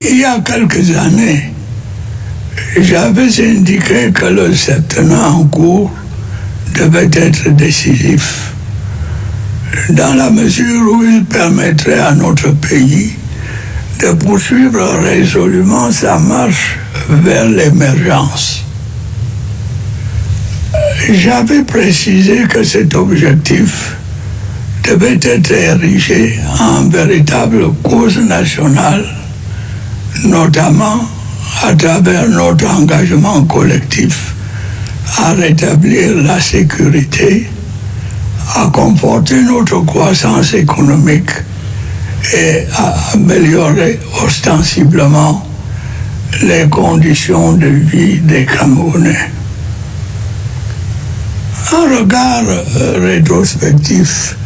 Il y a quelques années, j'avais indiqué que le septennat en cours devait être décisif, dans la mesure où il permettrait à notre pays de poursuivre résolument sa marche vers l'émergence. J'avais précisé que cet objectif devait être érigé en véritable cause nationale, notamment à travers notre engagement collectif à rétablir la sécurité, à conforter notre croissance économique et à améliorer ostensiblement les conditions de vie des Camerounais. Un regard rétrospectif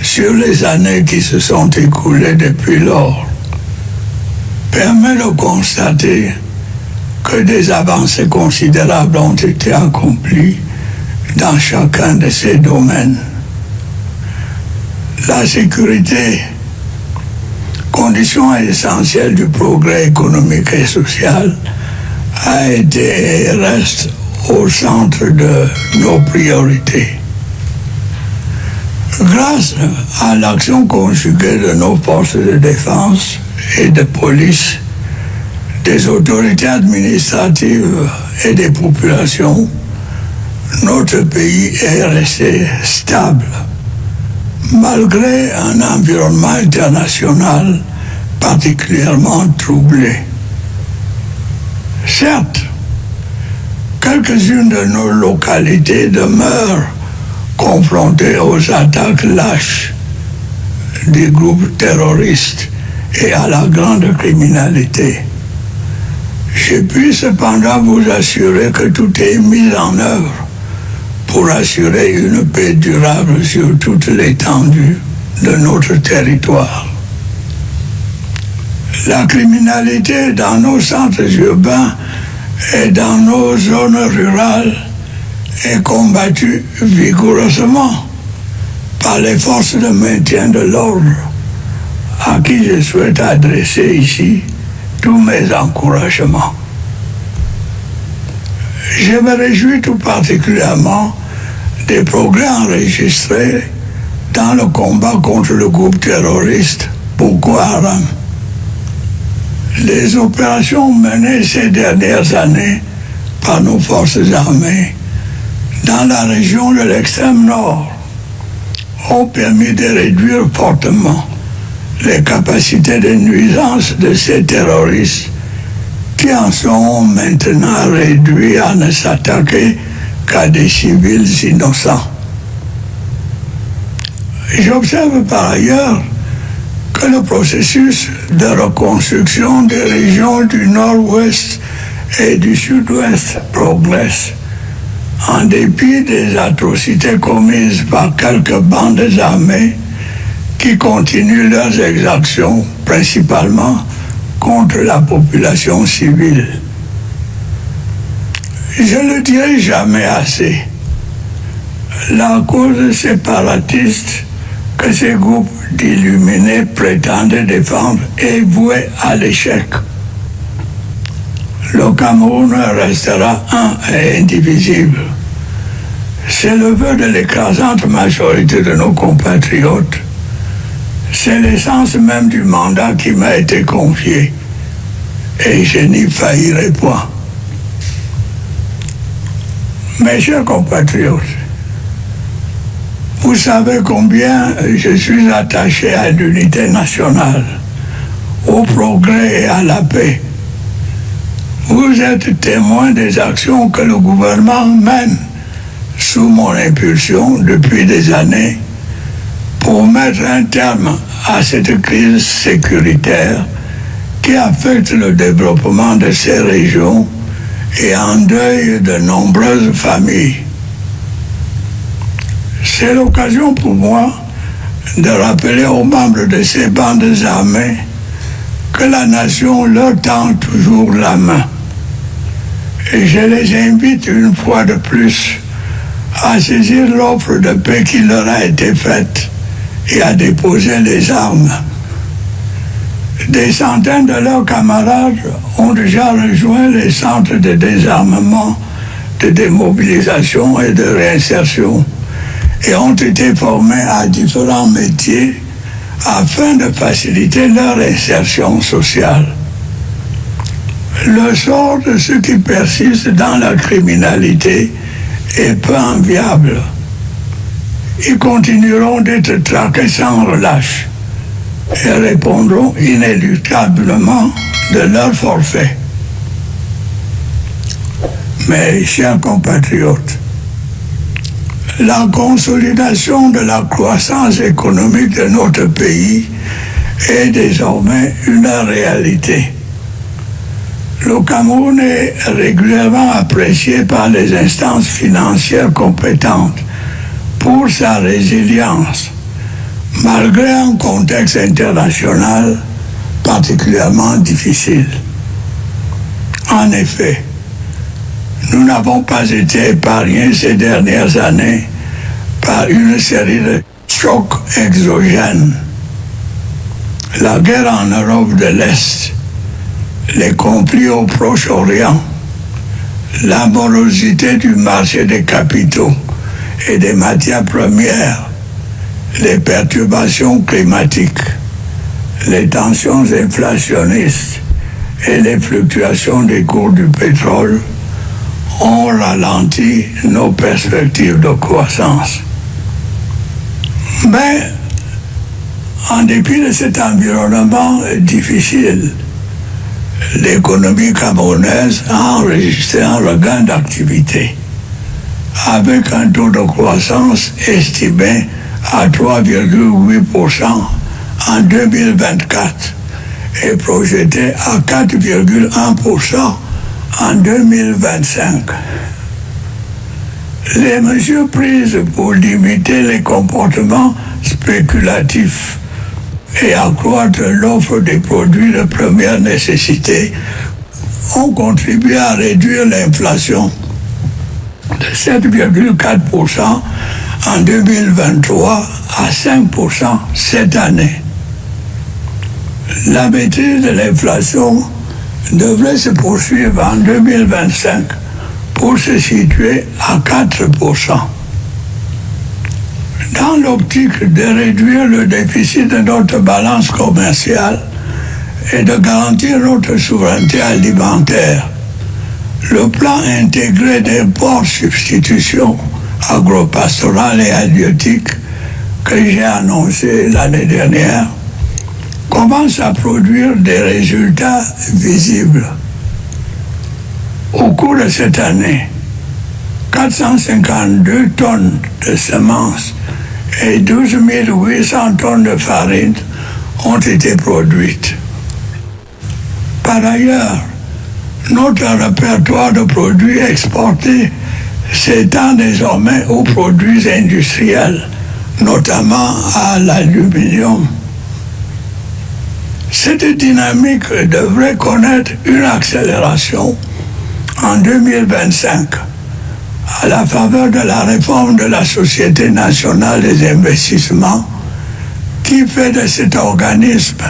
sur les années qui se sont écoulées depuis lors permet de constater que des avancées considérables ont été accomplies dans chacun de ces domaines. La sécurité, condition essentielle du progrès économique et social, a été et reste au centre de nos priorités. Grâce à l'action conjuguée de nos forces de défense et de police, des autorités administratives et des populations, notre pays est resté stable, malgré un environnement international particulièrement troublé. Certes, quelques-unes de nos localités demeurent confrontées aux attaques lâches des groupes terroristes et à la grande criminalité. Je puis cependant vous assurer que tout est mis en œuvre pour assurer une paix durable sur toute l'étendue de notre territoire. La criminalité dans nos centres urbains et dans nos zones rurales est combattue vigoureusement par les forces de maintien de l'ordre, à qui je souhaite adresser ici tous mes encouragements. Je me réjouis tout particulièrement des progrès enregistrés dans le combat contre le groupe terroriste Boko Haram. Les opérations menées ces dernières années par nos forces armées dans la région de l'extrême nord ont permis de réduire fortement les capacités de nuisance de ces terroristes qui en sont maintenant réduits à ne s'attaquer qu'à des civils innocents. J'observe par ailleurs que le processus de reconstruction des régions du nord-ouest et du sud-ouest progresse, en dépit des atrocités commises par quelques bandes armées qui continuent leurs exactions, principalement contre la population civile. Je ne dirai jamais assez. La cause séparatiste que ces groupes d'illuminés prétendent défendre est vouée à l'échec. Le Cameroun restera un et indivisible. C'est le vœu de l'écrasante majorité de nos compatriotes. C'est l'essence même du mandat qui m'a été confié, et je n'y faillirai point. Mes chers compatriotes, vous savez combien je suis attaché à l'unité nationale, au progrès et à la paix. Vous êtes témoins des actions que le gouvernement mène sous mon impulsion depuis des années pour mettre un terme à cette crise sécuritaire qui affecte le développement de ces régions et endeuille de nombreuses familles. C'est l'occasion pour moi de rappeler aux membres de ces bandes armées que la nation leur tend toujours la main. Et je les invite une fois de plus à saisir l'offre de paix qui leur a été faite et à déposer les armes. Des centaines de leurs camarades ont déjà rejoint les centres de désarmement, de démobilisation et de réinsertion et ont été formés à différents métiers afin de faciliter leur insertion sociale. Le sort de ceux qui persistent dans la criminalité est peu enviable. Ils continueront d'être traqués sans relâche et répondront inéluctablement de leur forfait. Mes chers compatriotes, la consolidation de la croissance économique de notre pays est désormais une réalité. Le Cameroun est régulièrement apprécié par les instances financières compétentes pour sa résilience, malgré un contexte international particulièrement difficile. En effet, nous n'avons pas été épargnés ces dernières années par une série de chocs exogènes. La guerre en Europe de l'Est, les conflits au Proche-Orient, la morosité du marché des capitaux et des matières premières, les perturbations climatiques, les tensions inflationnistes et les fluctuations des cours du pétrole ont ralenti nos perspectives de croissance. Mais, en dépit de cet environnement difficile, l'économie camerounaise a enregistré un regain d'activité, avec un taux de croissance estimé à 3,8% en 2024 et projeté à 4,1% en 2025. Les mesures prises pour limiter les comportements spéculatifs et accroître l'offre des produits de première nécessité ont contribué à réduire l'inflation de 7,4% en 2023 à 5% cette année. La maîtrise de l'inflation devrait se poursuivre en 2025 pour se situer à 4%. Dans l'optique de réduire le déficit de notre balance commerciale et de garantir notre souveraineté alimentaire, le plan intégré d'import-substitution agropastorale et halieutique que j'ai annoncé l'année dernière commence à produire des résultats visibles. Au cours de cette année, 452 tonnes de semences et 12 800 tonnes de farine ont été produites. Par ailleurs, notre répertoire de produits exportés s'étend désormais aux produits industriels, notamment à l'aluminium. Cette dynamique devrait connaître une accélération en 2025 à la faveur de la réforme de la Société nationale des investissements qui fait de cet organisme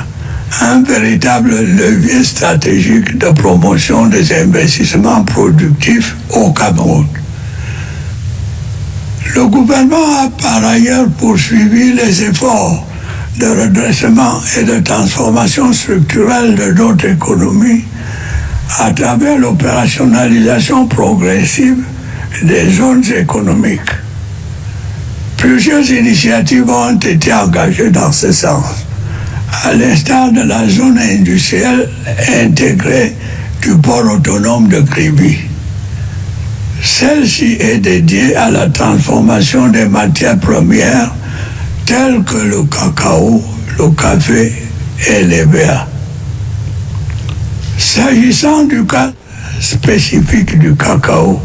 un véritable levier stratégique de promotion des investissements productifs au Cameroun. Le gouvernement a par ailleurs poursuivi les efforts de redressement et de transformation structurelle de notre économie à travers l'opérationnalisation progressive des zones économiques. Plusieurs initiatives ont été engagées dans ce sens, à l'instar de la zone industrielle intégrée du port autonome de Kribi. Celle-ci est dédiée à la transformation des matières premières telles que le cacao, le café et les verres. S'agissant du cas spécifique du cacao,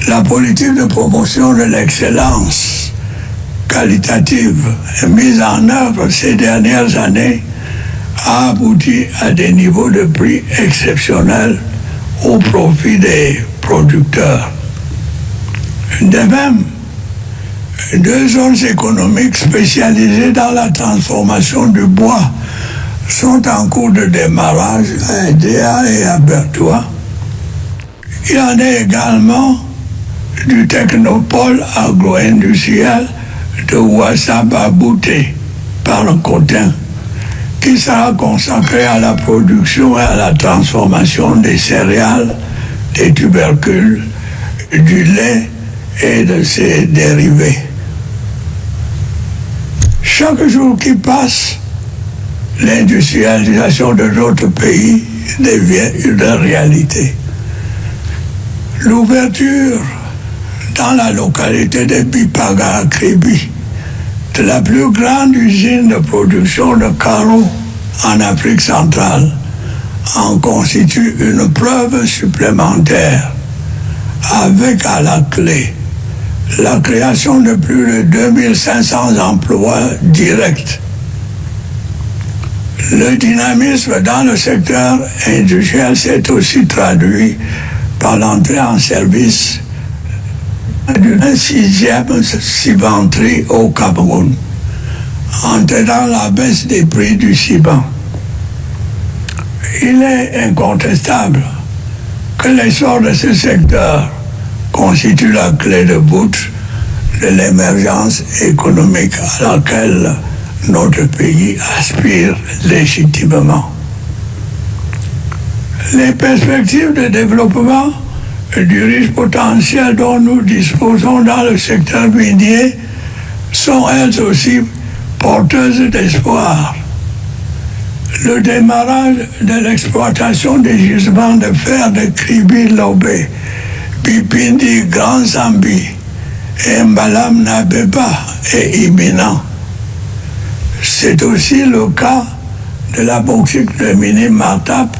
la politique de promotion de l'excellence qualitative mise en œuvre ces dernières années a abouti à des niveaux de prix exceptionnels au profit des producteurs. De même, deux zones économiques spécialisées dans la transformation du bois sont en cours de démarrage à Edea et à Bertois. Il y en a également du technopôle agro-industriel de Ouassab à Bouté, par le Cotin, qui sera consacré à la production et à la transformation des céréales, des tubercules, du lait et de ses dérivés. Chaque jour qui passe, l'industrialisation de notre pays devient une réalité. L'ouverture dans la localité de Bipaga à Kribi de la plus grande usine de production de carreaux en Afrique centrale en constitue une preuve supplémentaire, avec à la clé la création de plus de 2500 emplois directs. Le dynamisme dans le secteur industriel s'est aussi traduit par l'entrée en service d'une 6e cimenterie au Cameroun, entraînant la baisse des prix du ciment. Il est incontestable que l'essor de ce secteur constitue la clé de voûte de l'émergence économique à laquelle notre pays aspire légitimement. Les perspectives de développement du riche potentiel dont nous disposons dans le secteur minier sont elles aussi porteuses d'espoir. Le démarrage de l'exploitation des gisements de fer de Kribi-Lobé, Bipindi, Grand Zambi et Mbalam Nabeba est imminent. C'est aussi le cas de la bauxite de Mini-Martap,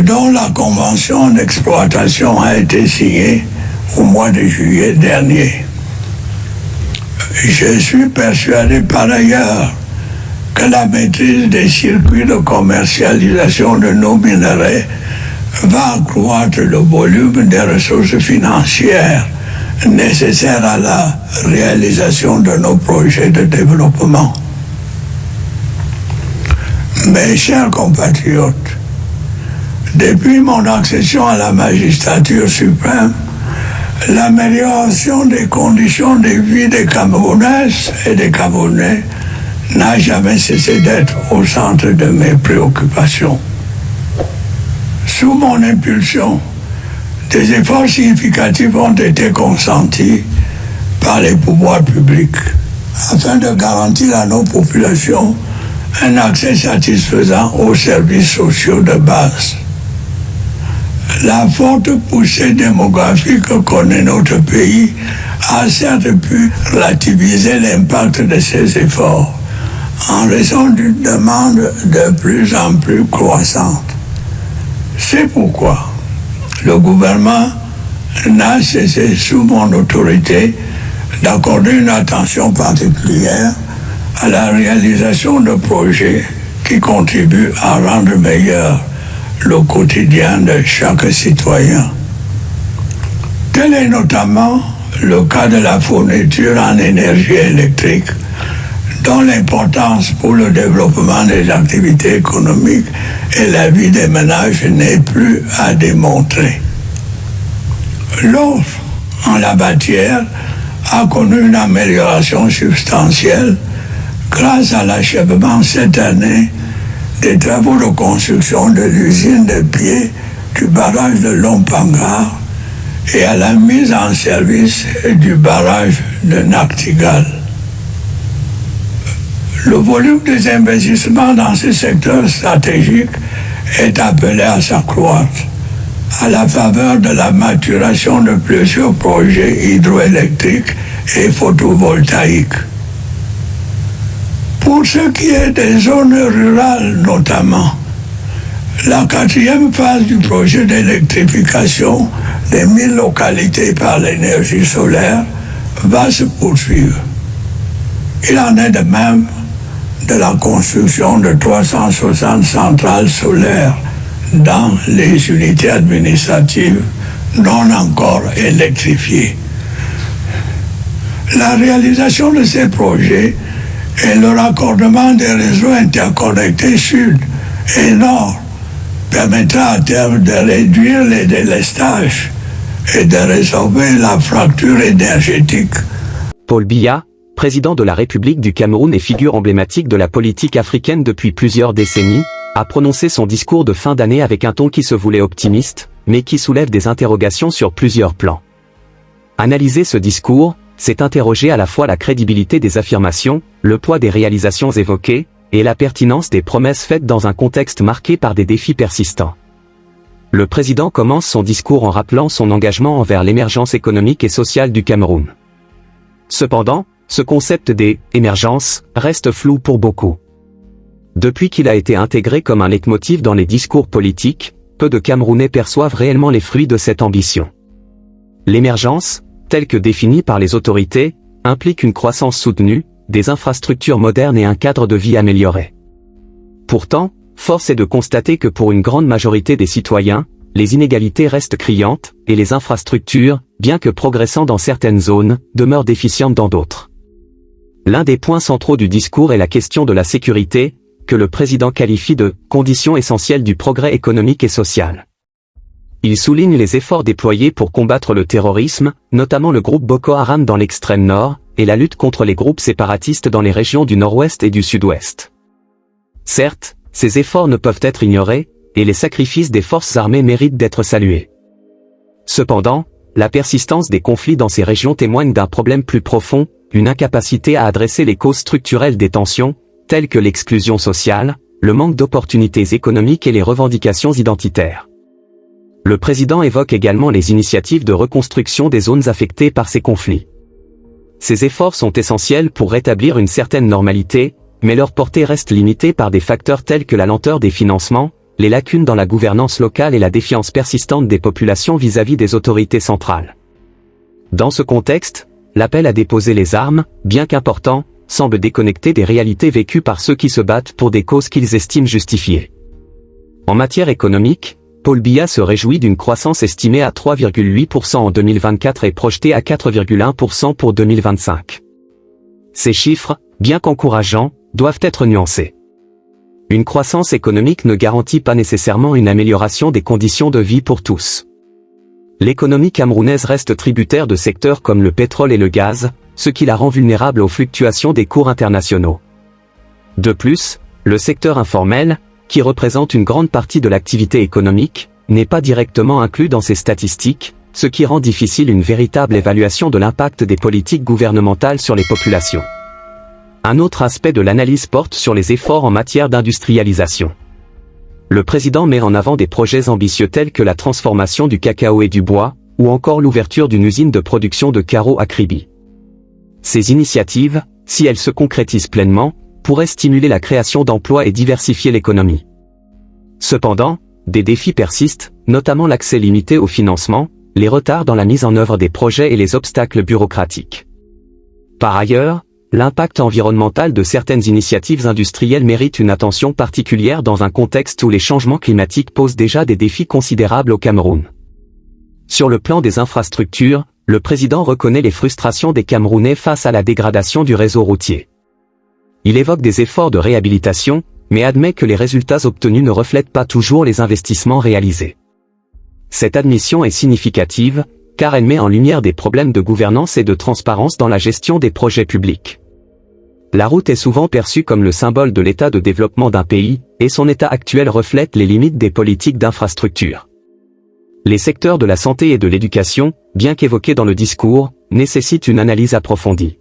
dont la convention d'exploitation a été signée au mois de juillet dernier. Je suis persuadé par ailleurs que la maîtrise des circuits de commercialisation de nos minerais va accroître le volume des ressources financières nécessaires à la réalisation de nos projets de développement. Mes chers compatriotes, depuis mon accession à la magistrature suprême, l'amélioration des conditions de vie des Camerounaises et des Camerounais n'a jamais cessé d'être au centre de mes préoccupations. Sous mon impulsion, des efforts significatifs ont été consentis par les pouvoirs publics afin de garantir à nos populations un accès satisfaisant aux services sociaux de base. La forte poussée démographique que connaît notre pays a certes pu relativiser l'impact de ces efforts en raison d'une demande de plus en plus croissante. C'est pourquoi le gouvernement n'a cessé, sous mon autorité, d'accorder une attention particulière à la réalisation de projets qui contribuent à rendre meilleur le quotidien de chaque citoyen. Tel est notamment le cas de la fourniture en énergie électrique, dont l'importance pour le développement des activités économiques et la vie des ménages n'est plus à démontrer. L'offre en la matière a connu une amélioration substantielle grâce à l'achèvement cette année des travaux de construction de l'usine de pied du barrage de Lompanga et à la mise en service du barrage de Naktigal. Le volume des investissements dans ce secteur stratégique est appelé à s'accroître à la faveur de la maturation de plusieurs projets hydroélectriques et photovoltaïques. Pour ce qui est des zones rurales notamment, la 4e phase du projet d'électrification des 1000 localités par l'énergie solaire va se poursuivre. Il en est de même de la construction de 360 centrales solaires dans les unités administratives non encore électrifiées. La réalisation de ces projets et le raccordement des réseaux interconnectés sud et nord permettra à terme de réduire les délestages et de résorber la fracture énergétique. Paul Biya, président de la République du Cameroun et figure emblématique de la politique africaine depuis plusieurs décennies, a prononcé son discours de fin d'année avec un ton qui se voulait optimiste, mais qui soulève des interrogations sur plusieurs plans. Analyser ce discours, c'est interroger à la fois la crédibilité des affirmations, le poids des réalisations évoquées, et la pertinence des promesses faites dans un contexte marqué par des défis persistants. Le président commence son discours en rappelant son engagement envers l'émergence économique et sociale du Cameroun. Cependant, ce concept d'émergence reste flou pour beaucoup. Depuis qu'il a été intégré comme un leitmotiv dans les discours politiques, peu de Camerounais perçoivent réellement les fruits de cette ambition. L'émergence, telle que définie par les autorités, implique une croissance soutenue, des infrastructures modernes et un cadre de vie amélioré. Pourtant, force est de constater que pour une grande majorité des citoyens, les inégalités restent criantes, et les infrastructures, bien que progressant dans certaines zones, demeurent déficientes dans d'autres. L'un des points centraux du discours est la question de la sécurité, que le président qualifie de « condition essentielle du progrès économique et social ». Il souligne les efforts déployés pour combattre le terrorisme, notamment le groupe Boko Haram dans l'extrême nord, et la lutte contre les groupes séparatistes dans les régions du nord-ouest et du sud-ouest. Certes, ces efforts ne peuvent être ignorés, et les sacrifices des forces armées méritent d'être salués. Cependant, la persistance des conflits dans ces régions témoigne d'un problème plus profond, une incapacité à adresser les causes structurelles des tensions, telles que l'exclusion sociale, le manque d'opportunités économiques et les revendications identitaires. Le président évoque également les initiatives de reconstruction des zones affectées par ces conflits. Ces efforts sont essentiels pour rétablir une certaine normalité, mais leur portée reste limitée par des facteurs tels que la lenteur des financements, les lacunes dans la gouvernance locale et la défiance persistante des populations vis-à-vis des autorités centrales. Dans ce contexte, l'appel à déposer les armes, bien qu'important, semble déconnecté des réalités vécues par ceux qui se battent pour des causes qu'ils estiment justifiées. En matière économique, Paul Biya se réjouit d'une croissance estimée à 3,8% en 2024 et projetée à 4,1% pour 2025. Ces chiffres, bien qu'encourageants, doivent être nuancés. Une croissance économique ne garantit pas nécessairement une amélioration des conditions de vie pour tous. L'économie camerounaise reste tributaire de secteurs comme le pétrole et le gaz, ce qui la rend vulnérable aux fluctuations des cours internationaux. De plus, le secteur informel, qui représente une grande partie de l'activité économique, n'est pas directement inclus dans ces statistiques, ce qui rend difficile une véritable évaluation de l'impact des politiques gouvernementales sur les populations. Un autre aspect de l'analyse porte sur les efforts en matière d'industrialisation. Le président met en avant des projets ambitieux tels que la transformation du cacao et du bois, ou encore l'ouverture d'une usine de production de carreaux à Kribi. Ces initiatives, si elles se concrétisent pleinement, pourraient stimuler la création d'emplois et diversifier l'économie. Cependant, des défis persistent, notamment l'accès limité au financement, les retards dans la mise en œuvre des projets et les obstacles bureaucratiques. Par ailleurs, l'impact environnemental de certaines initiatives industrielles mérite une attention particulière dans un contexte où les changements climatiques posent déjà des défis considérables au Cameroun. Sur le plan des infrastructures, le président reconnaît les frustrations des Camerounais face à la dégradation du réseau routier. Il évoque des efforts de réhabilitation, mais admet que les résultats obtenus ne reflètent pas toujours les investissements réalisés. Cette admission est significative, car elle met en lumière des problèmes de gouvernance et de transparence dans la gestion des projets publics. La route est souvent perçue comme le symbole de l'état de développement d'un pays, et son état actuel reflète les limites des politiques d'infrastructure. Les secteurs de la santé et de l'éducation, bien qu'évoqués dans le discours, nécessitent une analyse approfondie.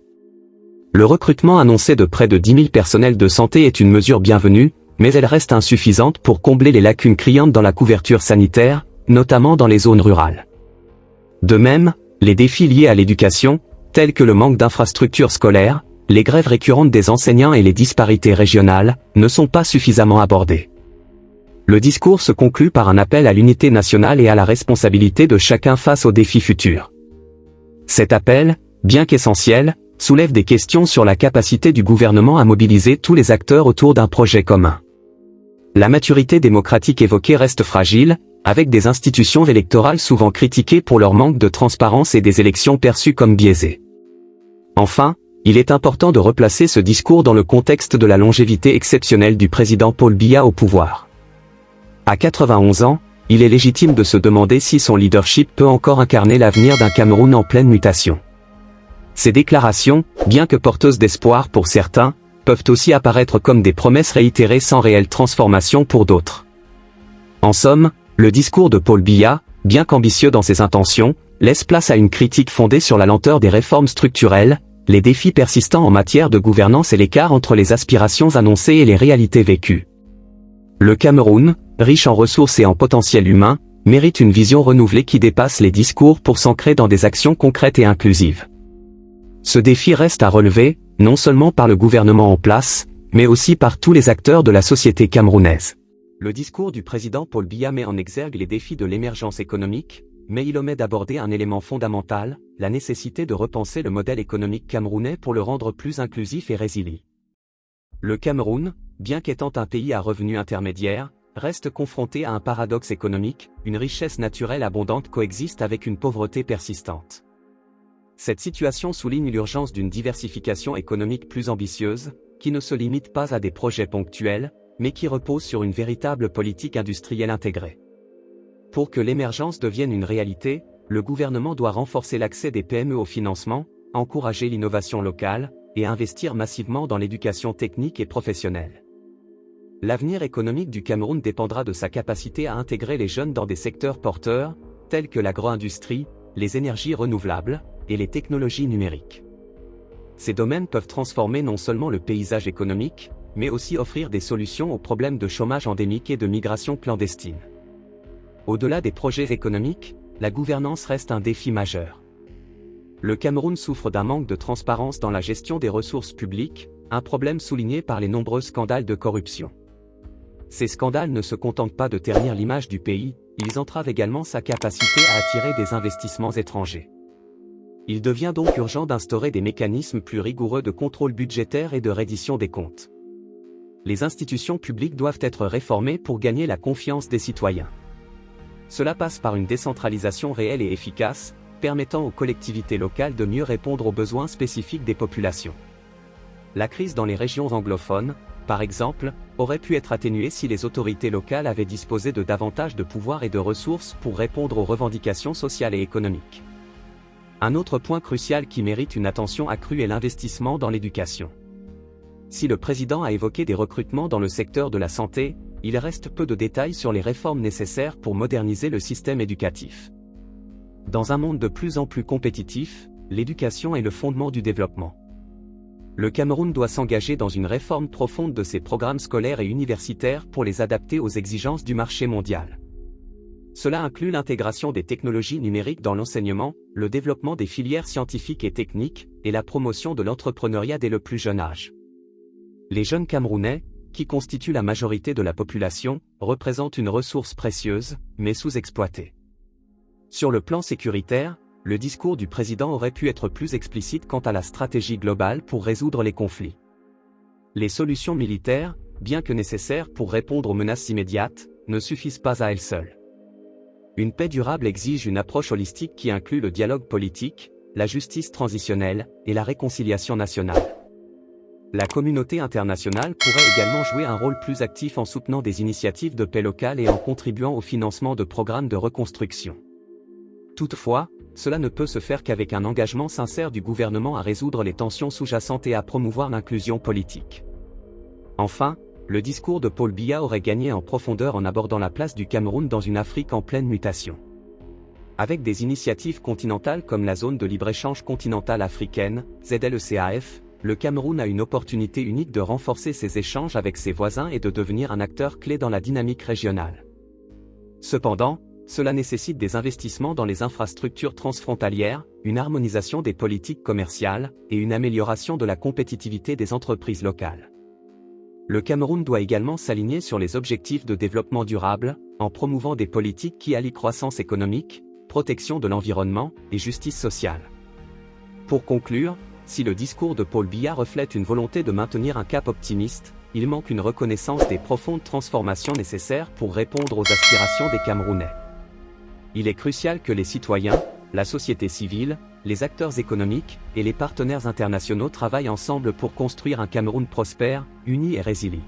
Le recrutement annoncé de près de 10 000 personnels de santé est une mesure bienvenue, mais elle reste insuffisante pour combler les lacunes criantes dans la couverture sanitaire, notamment dans les zones rurales. De même, les défis liés à l'éducation, tels que le manque d'infrastructures scolaires, les grèves récurrentes des enseignants et les disparités régionales, ne sont pas suffisamment abordés. Le discours se conclut par un appel à l'unité nationale et à la responsabilité de chacun face aux défis futurs. Cet appel, bien qu'essentiel, soulève des questions sur la capacité du gouvernement à mobiliser tous les acteurs autour d'un projet commun. La maturité démocratique évoquée reste fragile, avec des institutions électorales souvent critiquées pour leur manque de transparence et des élections perçues comme biaisées. Enfin, Il est important de replacer ce discours dans le contexte de la longévité exceptionnelle du président Paul Biya au pouvoir. À 91 ans, il est légitime de se demander si son leadership peut encore incarner l'avenir d'un Cameroun en pleine mutation. Ces déclarations, bien que porteuses d'espoir pour certains, peuvent aussi apparaître comme des promesses réitérées sans réelle transformation pour d'autres. En somme, le discours de Paul Biya, bien qu'ambitieux dans ses intentions, laisse place à une critique fondée sur la lenteur des réformes structurelles, les défis persistants en matière de gouvernance et l'écart entre les aspirations annoncées et les réalités vécues. Le Cameroun, riche en ressources et en potentiel humain, mérite une vision renouvelée qui dépasse les discours pour s'ancrer dans des actions concrètes et inclusives. Ce défi reste à relever, non seulement par le gouvernement en place, mais aussi par tous les acteurs de la société camerounaise. Le discours du président Paul Biya met en exergue les défis de l'émergence économique, mais il omet d'aborder un élément fondamental, la nécessité de repenser le modèle économique camerounais pour le rendre plus inclusif et résilient. Le Cameroun, bien qu'étant un pays à revenus intermédiaires, reste confronté à un paradoxe économique, une richesse naturelle abondante coexiste avec une pauvreté persistante. Cette situation souligne l'urgence d'une diversification économique plus ambitieuse, qui ne se limite pas à des projets ponctuels, mais qui repose sur une véritable politique industrielle intégrée. Pour que l'émergence devienne une réalité, le gouvernement doit renforcer l'accès des PME au financement, encourager l'innovation locale, et investir massivement dans l'éducation technique et professionnelle. L'avenir économique du Cameroun dépendra de sa capacité à intégrer les jeunes dans des secteurs porteurs, tels que l'agro-industrie, les énergies renouvelables, et les technologies numériques. Ces domaines peuvent transformer non seulement le paysage économique, mais aussi offrir des solutions aux problèmes de chômage endémique et de migration clandestine. Au-delà des projets économiques, la gouvernance reste un défi majeur. Le Cameroun souffre d'un manque de transparence dans la gestion des ressources publiques, un problème souligné par les nombreux scandales de corruption. Ces scandales ne se contentent pas de ternir l'image du pays, ils entravent également sa capacité à attirer des investissements étrangers. Il devient donc urgent d'instaurer des mécanismes plus rigoureux de contrôle budgétaire et de reddition des comptes. Les institutions publiques doivent être réformées pour gagner la confiance des citoyens. Cela passe par une décentralisation réelle et efficace, permettant aux collectivités locales de mieux répondre aux besoins spécifiques des populations. La crise dans les régions anglophones, par exemple, aurait pu être atténuée si les autorités locales avaient disposé de davantage de pouvoir et de ressources pour répondre aux revendications sociales et économiques. Un autre point crucial qui mérite une attention accrue est l'investissement dans l'éducation. Si le président a évoqué des recrutements dans le secteur de la santé, il reste peu de détails sur les réformes nécessaires pour moderniser le système éducatif. Dans un monde de plus en plus compétitif, l'éducation est le fondement du développement. Le Cameroun doit s'engager dans une réforme profonde de ses programmes scolaires et universitaires pour les adapter aux exigences du marché mondial. Cela inclut l'intégration des technologies numériques dans l'enseignement, le développement des filières scientifiques et techniques, et la promotion de l'entrepreneuriat dès le plus jeune âge. Les jeunes Camerounais, qui constituent la majorité de la population, représentent une ressource précieuse, mais sous-exploitée. Sur le plan sécuritaire, le discours du président aurait pu être plus explicite quant à la stratégie globale pour résoudre les conflits. Les solutions militaires, bien que nécessaires pour répondre aux menaces immédiates, ne suffisent pas à elles seules. Une paix durable exige une approche holistique qui inclut le dialogue politique, la justice transitionnelle et la réconciliation nationale. La communauté internationale pourrait également jouer un rôle plus actif en soutenant des initiatives de paix locale et en contribuant au financement de programmes de reconstruction. Toutefois, cela ne peut se faire qu'avec un engagement sincère du gouvernement à résoudre les tensions sous-jacentes et à promouvoir l'inclusion politique. Enfin, le discours de Paul Biya aurait gagné en profondeur en abordant la place du Cameroun dans une Afrique en pleine mutation. Avec des initiatives continentales comme la zone de libre-échange continentale africaine, ZLECAF, le Cameroun a une opportunité unique de renforcer ses échanges avec ses voisins et de devenir un acteur clé dans la dynamique régionale. Cependant, cela nécessite des investissements dans les infrastructures transfrontalières, une harmonisation des politiques commerciales, et une amélioration de la compétitivité des entreprises locales. Le Cameroun doit également s'aligner sur les objectifs de développement durable, en promouvant des politiques qui allient croissance économique, protection de l'environnement et justice sociale. Pour conclure, si le discours de Paul Biya reflète une volonté de maintenir un cap optimiste, il manque une reconnaissance des profondes transformations nécessaires pour répondre aux aspirations des Camerounais. Il est crucial que les citoyens, la société civile, les acteurs économiques et les partenaires internationaux travaillent ensemble pour construire un Cameroun prospère, uni et résilient.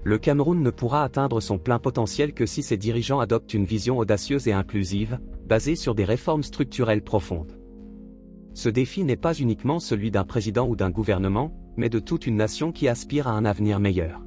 Le Cameroun ne pourra atteindre son plein potentiel que si ses dirigeants adoptent une vision audacieuse et inclusive, basée sur des réformes structurelles profondes. Ce défi n'est pas uniquement celui d'un président ou d'un gouvernement, mais de toute une nation qui aspire à un avenir meilleur.